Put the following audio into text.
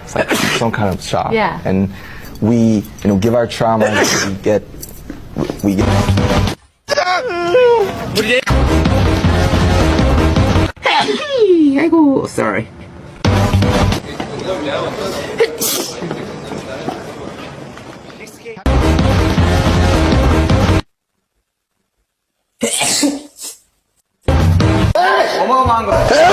It's like some kind of shock. Yeah. And we, give our trauma, we get. Hey, 아이고, sorry. 어마어마한 거.